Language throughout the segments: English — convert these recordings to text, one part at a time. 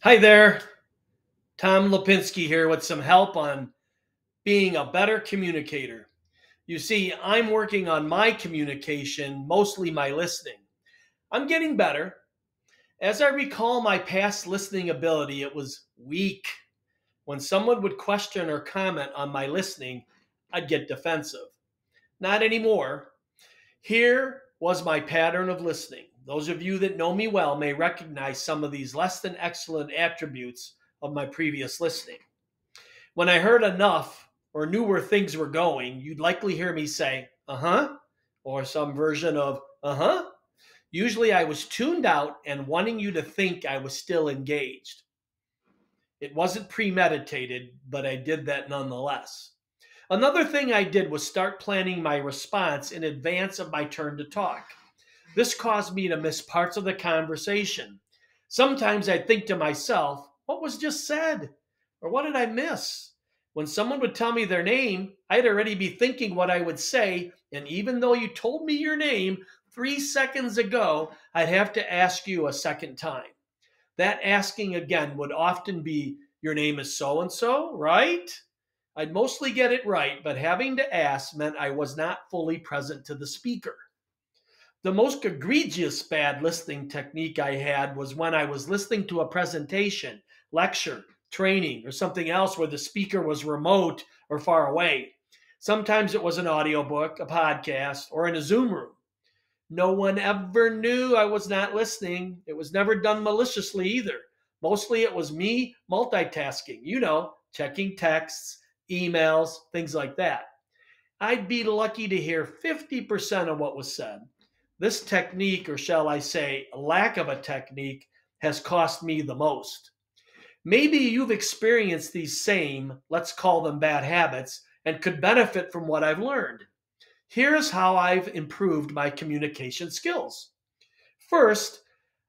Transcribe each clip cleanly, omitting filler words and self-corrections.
Hi there, Tom Lipinski here with some help on being a better communicator. You see, I'm working on my communication, mostly my listening. I'm getting better. As I recall my past listening ability, it was weak. When someone would question or comment on my listening, I'd get defensive. Not anymore. Here was my pattern of listening. Those of you that know me well may recognize some of these less than excellent attributes of my previous listening. When I heard enough or knew where things were going, you'd likely hear me say, or some version of, Usually I was tuned out and wanting you to think I was still engaged. It wasn't premeditated, but I did that nonetheless. Another thing I did was start planning my response in advance of my turn to talk. This caused me to miss parts of the conversation. Sometimes I'd think to myself, what was just said? Or what did I miss? When someone would tell me their name, I'd already be thinking what I would say, and even though you told me your name 3 seconds ago, I'd have to ask you a second time. That asking again would often be, your name is so and so, right? I'd mostly get it right, but having to ask meant I was not fully present to the speaker. The most egregious bad listening technique I had was when I was listening to a presentation, lecture, training, or something else where the speaker was remote or far away. Sometimes it was an audiobook, a podcast, or in a Zoom room. No one ever knew I was not listening. It was never done maliciously either. Mostly it was me multitasking, checking texts, emails, things like that. I'd be lucky to hear 50% of what was said. This technique, or shall I say, lack of a technique, has cost me the most. Maybe you've experienced these same, let's call them bad habits, and could benefit from what I've learned. Here's how I've improved my communication skills. First,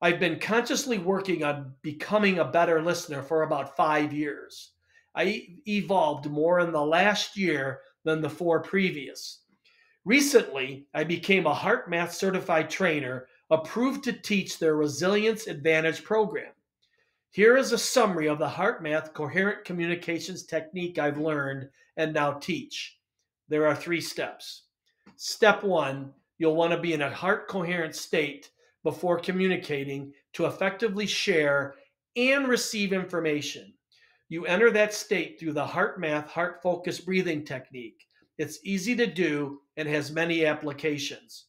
I've been consciously working on becoming a better listener for about 5 years. I evolved more in the last year than the 4 previous. Recently, I became a HeartMath certified trainer approved to teach their Resilience Advantage program. Here is a summary of the HeartMath Coherent Communications technique I've learned and now teach. There are 3 steps. Step 1, you'll want to be in a heart coherent state before communicating to effectively share and receive information. You enter that state through the HeartMath heart focused breathing technique. It's easy to do and has many applications.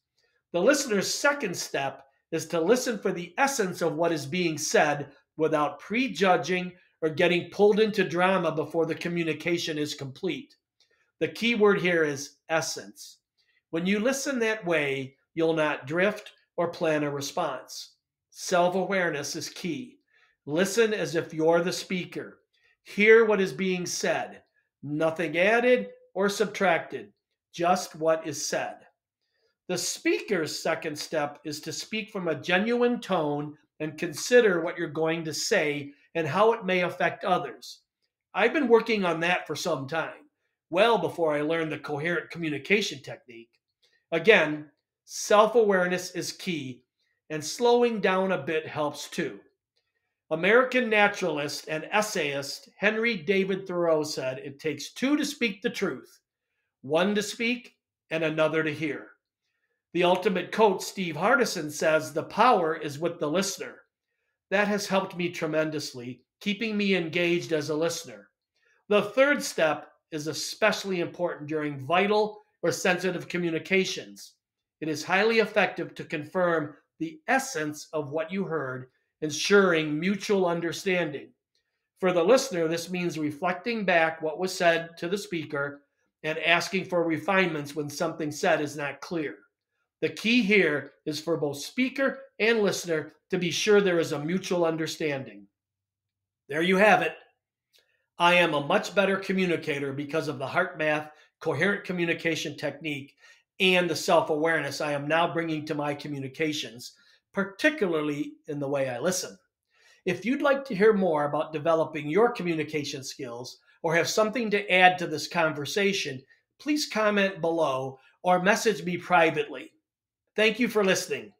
The listener's second step is to listen for the essence of what is being said without prejudging or getting pulled into drama before the communication is complete. The key word here is essence. When you listen that way, you'll not drift or plan a response. Self-awareness is key. Listen as if you're the speaker. Hear what is being said. Nothing added or subtracted, just what is said. The speaker's second step is to speak from a genuine tone and consider what you're going to say and how it may affect others. I've been working on that for some time, well before I learned the coherent communication technique. Again, self-awareness is key, and slowing down a bit helps too. American naturalist and essayist Henry David Thoreau said, it takes 2 to speak the truth, 1 to speak and another to hear. The ultimate coach, Steve Hardison, says the power is with the listener. That has helped me tremendously, keeping me engaged as a listener. The third step is especially important during vital or sensitive communications. It is highly effective to confirm the essence of what you heard, ensuring mutual understanding. For the listener, this means reflecting back what was said to the speaker and asking for refinements when something said is not clear. The key here is for both speaker and listener to be sure there is a mutual understanding. There you have it. I am a much better communicator because of the HeartMath coherent communication technique and the self-awareness I am now bringing to my communications, particularly in the way I listen. If you'd like to hear more about developing your communication skills or have something to add to this conversation, please comment below or message me privately. Thank you for listening.